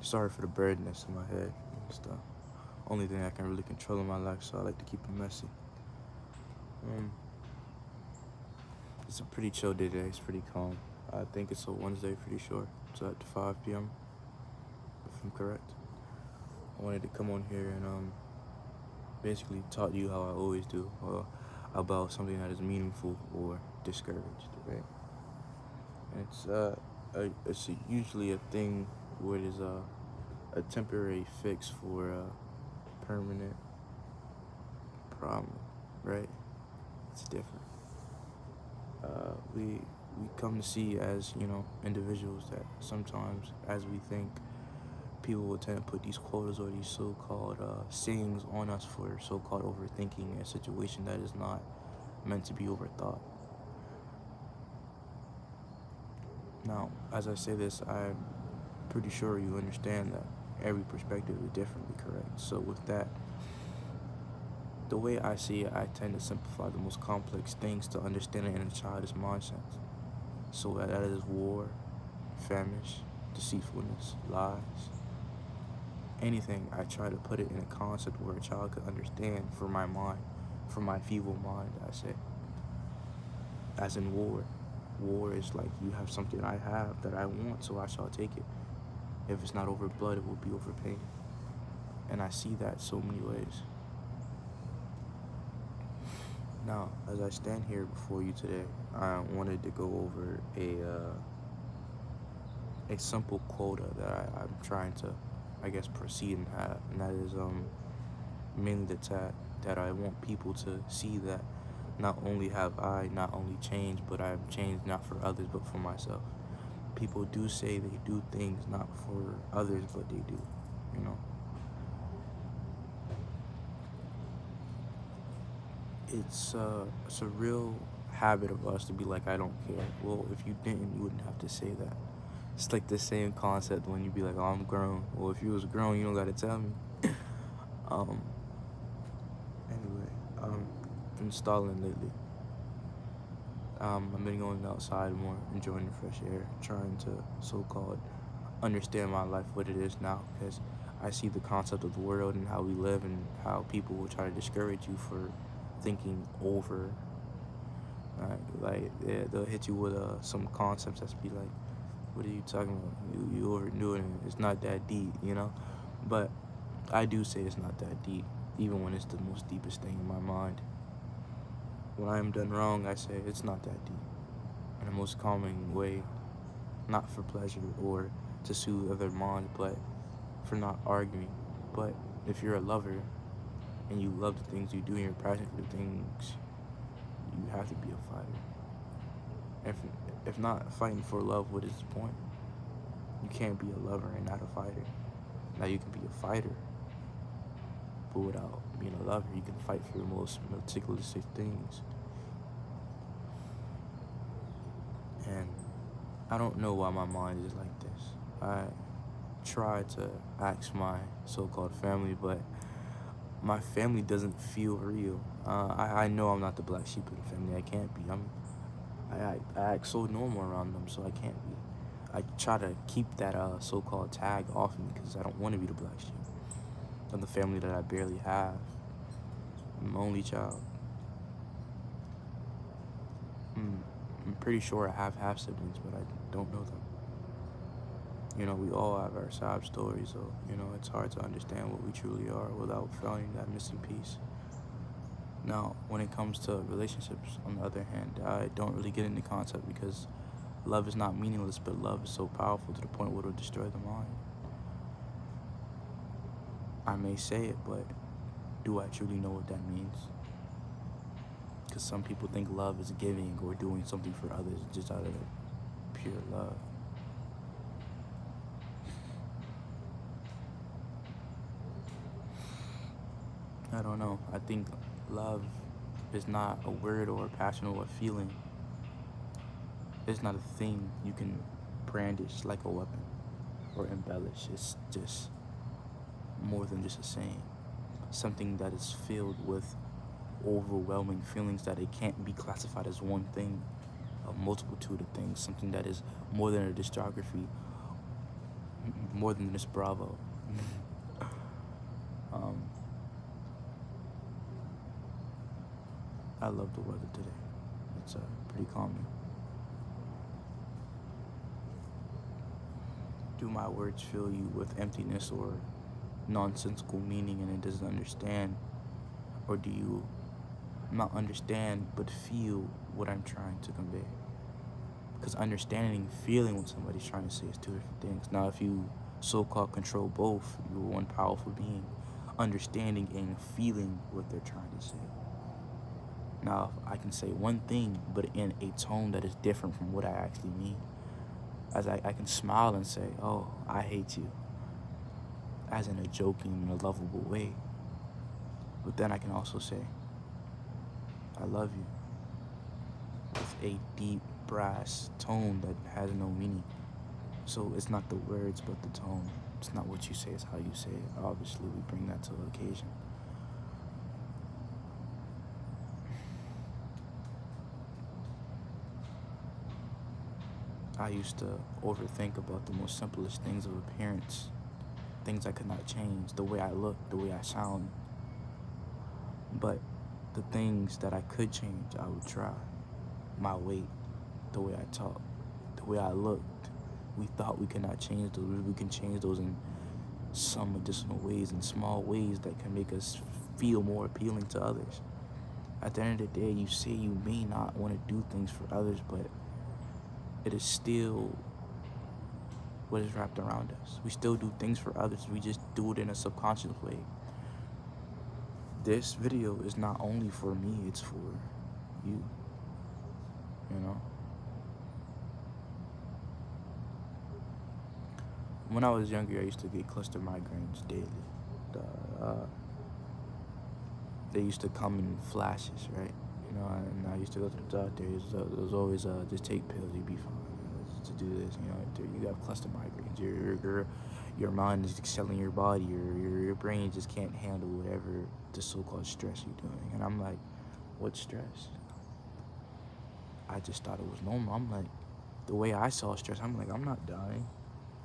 Sorry for the birdness in my head. It's the only thing I can really control in my life, so I like to keep it messy. Um, it's a pretty chill day today. It's pretty calm. I think it's a Wednesday, pretty sure. It's at 5 p.m. if I'm correct. I wanted to come on here and basically talk to you how I always do, about something that is meaningful or discouraged, right? And it's usually a thing where it is a temporary fix for a permanent problem, right? It's different. We come to see as individuals that sometimes, as we think, people will tend to put these quotas or these so-called sayings on us for so-called overthinking a situation that is not meant to be overthought. Now, as I say this, I'm pretty sure you understand that every perspective is differently correct. So with that, the way I see it, I tend to simplify the most complex things to understand it in a childish mindset. So that is war, famine, deceitfulness, lies, anything. I try to put it in a concept where a child could understand for my mind, for my feeble mind, I say. As in war. War is like you have something I have that I want, so I shall take it. If it's not over blood, it will be over pain. And I see that so many ways. Now, as I stand here before you today, I wanted to go over a simple quota that I'm trying to, I guess, proceed and have, and that is mainly that I want people to see that not only have I not only changed, but I've changed not for others, but for myself. People do say they do things not for others, but they do, you know. It's a real habit of us to be like, I don't care. Well, if you didn't, you wouldn't have to say that. It's like the same concept when you be like, oh, I'm grown. Well, if you was grown, you don't gotta tell me. um. Anyway, been stalling lately. I've been going outside more, enjoying the fresh air, trying to so-called understand my life, what it is now, because I see the concept of the world and how we live and how people will try to discourage you for thinking over. Like yeah, they'll hit you with some concepts that's be like, what are you talking about? You overdoing it. It's not that deep, you know. But I do say it's not that deep, even when it's the most deepest thing in my mind. When I am done wrong, I say it's not that deep, in the most calming way, not for pleasure or to soothe other minds, but for not arguing. But if you're a lover and you love the things you do and you're passionate for the things, you have to be a fighter. If if not fighting for love, what is the point? You can't be a lover and not a fighter. Now you can be a fighter, but without being a lover, you can fight for the most meticulous things. And I don't know why my mind is like this. I try to ask my so-called family, but my family doesn't feel real. I know I'm not the black sheep of the family. I can't be. I act so normal around them, so I can't be. I try to keep that so-called tag off me because I don't want to be the black sheep of the family that I barely have. I'm the only child. Mm, I'm pretty sure I have half siblings, but I don't know them. We all have our sob stories, so, it's hard to understand what we truly are without finding that missing piece. Now, when it comes to relationships, on the other hand, I don't really get into concept because love is not meaningless, but love is so powerful to the point where it'll destroy the mind. I may say it, but do I truly know what that means? Because some people think love is giving or doing something for others just out of pure love. I don't know. I think love is not a word or a passion or a feeling. It's not a thing you can brandish like a weapon or embellish. It's just more than just a saying. Something that is filled with overwhelming feelings that it can't be classified as one thing, a multitude of things. Something that is more than a discography, more than this Bravo. um, I love the weather today. It's pretty calming. Do my words fill you with emptiness or nonsensical meaning and it doesn't understand? Or do you not understand but feel what I'm trying to convey? Because understanding and feeling what somebody's trying to say is two different things. Now, if you so-called control both, you're one powerful being, understanding and feeling what they're trying to say. Now, I can say one thing, but in a tone that is different from what I actually mean. As I can smile and say, oh, I hate you, as in a joking and a lovable way. But then I can also say, I love you, with a deep brass tone that has no meaning. So it's not the words, but the tone. It's not what you say, it's how you say it. Obviously, we bring that to the occasion. I used to overthink about the most simplest things of appearance, things I could not change, the way I look, the way I sound. But the things that I could change, I would try. My weight, the way I talk, the way I looked. We thought we could not change those. We can change those in some additional ways, in small ways that can make us feel more appealing to others. At the end of the day, you say you may not want to do things for others, but it is still what is wrapped around us. We still do things for others. We just do it in a subconscious way. This video is not only for me, it's for you. You know? When I was younger, I used to get cluster migraines daily. They used to come in flashes, right? You know, and I used to go to the doctor. It was always just take pills, you'll be fine. To do this, you know, you have cluster migraines. Your mind is excelling your body. Your brain just can't handle whatever the so-called stress you're doing. And I'm like, what stress? I just thought it was normal. I'm like, the way I saw stress, I'm like, I'm not dying.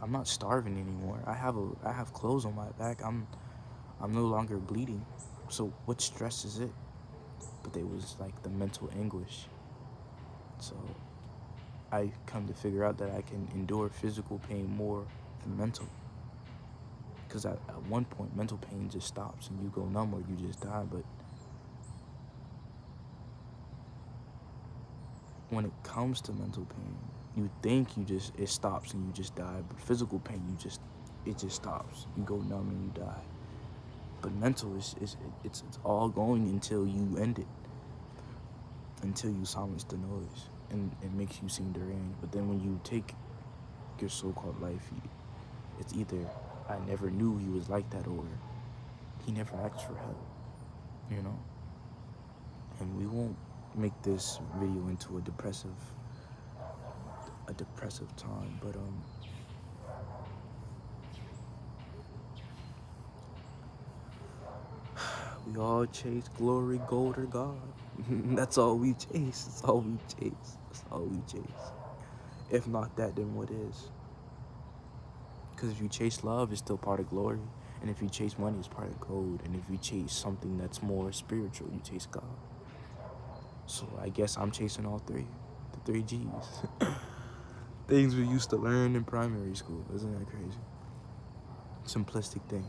I'm not starving anymore. I have clothes on my back. I'm no longer bleeding. So what stress is it? But it was like the mental anguish. So I come to figure out that I can endure physical pain more than mental. Because at one point, mental pain just stops and you go numb or you just die. But when it comes to mental pain, you think it stops and you just die. But physical pain, it just stops. You go numb and you die. But mental it's all going until you end it. Until you silence the noise. And it makes you seem deranged. But then when you take your so-called life, it's either I never knew he was like that or he never asked for help, you know? And we won't make this video into a depressive time, but we all chase glory, gold, or God. That's all we chase. That's all we chase. That's all we chase. If not that, then what is? Because if you chase love, it's still part of glory. And if you chase money, it's part of gold. And if you chase something that's more spiritual, you chase God. So I guess I'm chasing all three. The 3 G's. Things we used to learn in primary school. Isn't that crazy? Simplistic things.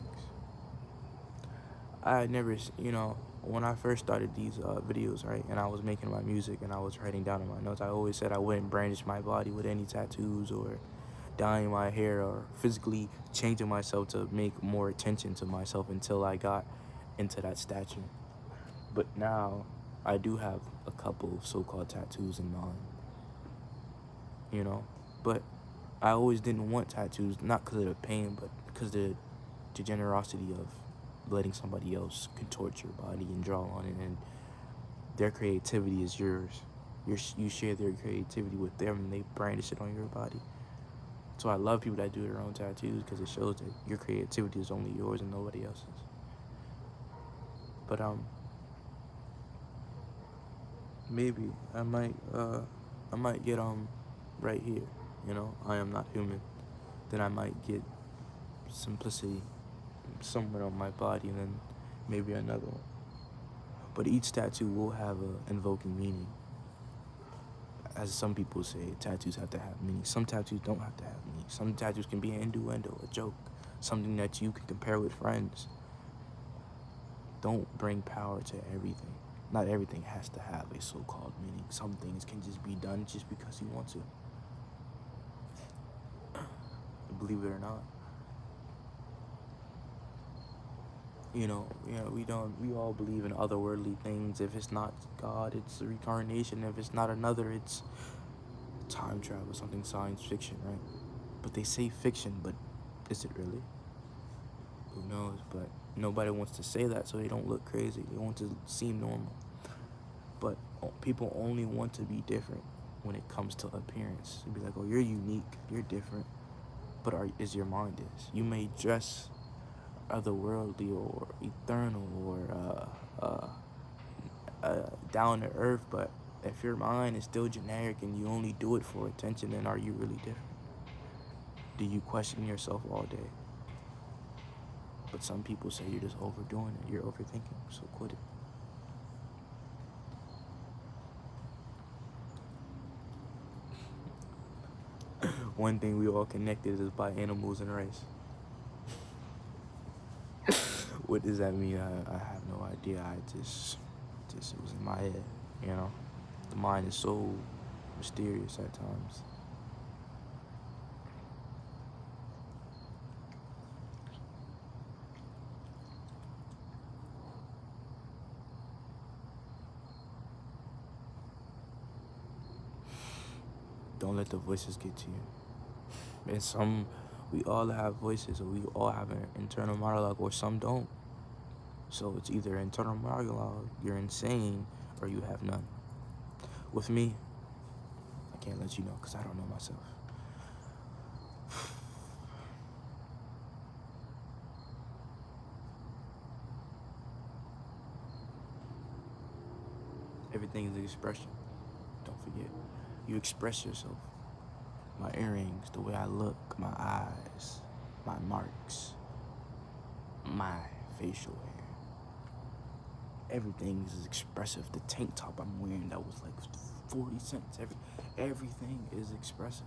I never, you know, when I first started these videos, right, and I was making my music and I was writing down in my notes, I always said I wouldn't brandish my body with any tattoos or dyeing my hair or physically changing myself to make more attention to myself until I got into that stature. But now I do have a couple of so-called tattoos in mind, you know, but I always didn't want tattoos, not because of the pain, but because of the generosity of letting somebody else contort your body and draw on it, and their creativity is yours. You share their creativity with them and they brandish it on your body. So I love people that do their own tattoos because it shows that your creativity is only yours and nobody else's. But maybe I might get right here, you know, I am not human. Then I might get simplicity somewhere on my body, and then maybe another one. But each tattoo will have a invoking meaning. As some people say, tattoos have to have meaning. Some tattoos don't have to have meaning. Some tattoos can be an innuendo, a joke, something that you can compare with friends. Don't bring power to everything. Not everything has to have a so-called meaning. Some things can just be done just because you want to. Believe it or not. We all believe in otherworldly things. If it's not God, it's a reincarnation. If it's not another, it's time travel, something science fiction, right? But they say fiction, but is it really? Who knows? But nobody wants to say that, so they don't look crazy. They want to seem normal. But people only want to be different when it comes to appearance. They'd be like, oh, you're unique, you're different. But is your mind is? You may dress otherworldly or eternal or down to earth, but if your mind is still generic and you only do it for attention, then are you really different? Do you question yourself all day? But some people say you're just overdoing it, you're overthinking, so quit it. One thing we all connected is by animals and race. What does that mean? I have no idea. It was in my head, you know? The mind is so mysterious at times. Don't let the voices get to you. And we all have voices, or we all have an internal monologue, or some don't. So it's either internal monologue, you're insane, or you have none. With me, I can't let you know because I don't know myself. Everything is an expression. Don't forget. You express yourself. My earrings, the way I look, my eyes, my marks, my facial hair. Everything is expressive. The tank top I'm wearing that was like 40 cents. Everything is expressive.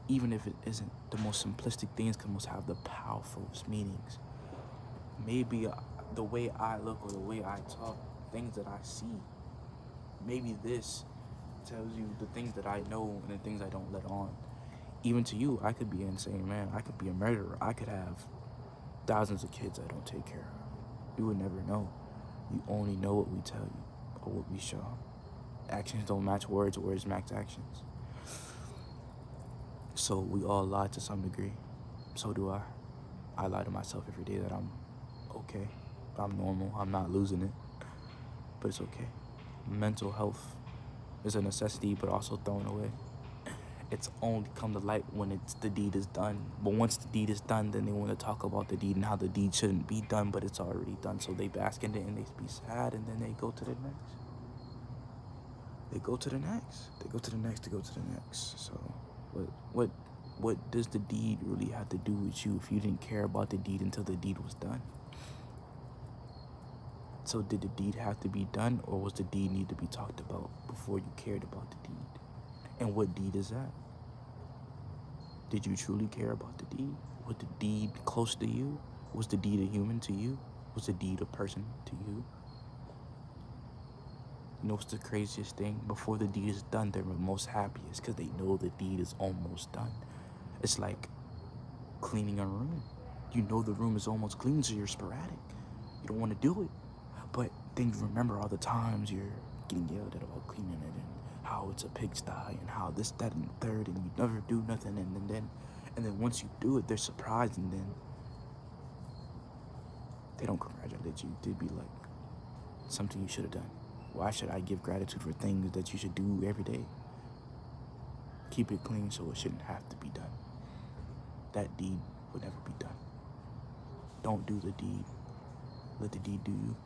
Even if it isn't, the most simplistic things can most have the powerfulest meanings. Maybe the way I look or the way I talk, things that I see, maybe this tells you the things that I know and the things I don't let on. Even to you, I could be an insane man. I could be a murderer. I could have thousands of kids I don't take care of. You would never know. You only know what we tell you or what we show. Actions don't match words, words match actions. So we all lie to some degree. So do I. I lie to myself every day that I'm okay. I'm normal. I'm not losing it. But it's okay. Mental health is a necessity, but also thrown away. It's only come to light when the deed is done. But once the deed is done, then they want to talk about the deed and how the deed shouldn't be done, but it's already done. So they bask in it and they be sad, and then they go to the next. They go to the next. They go to the next. They go to the next. So what does the deed really have to do with you if you didn't care about the deed until the deed was done? So did the deed have to be done, or was the deed need to be talked about before you cared about the deed? And what deed is that? Did you truly care about the deed? Was the deed close to you? Was the deed a human to you? Was the deed a person to you? You know what's the craziest thing? Before the deed is done, they're most happiest because they know the deed is almost done. It's like cleaning a room. You know the room is almost clean, so you're sporadic. You don't want to do it. But then you remember all the times you're getting yelled at about cleaning it and how it's a pigsty and how this, that, and the third, and you never do nothing, and then once you do it, they're surprised, and then they don't congratulate you. They'd be like, something you should have done. Why should I give gratitude for things that you should do every day? Keep it clean so it shouldn't have to be done. That deed would never be done. Don't do the deed. Let the deed do you.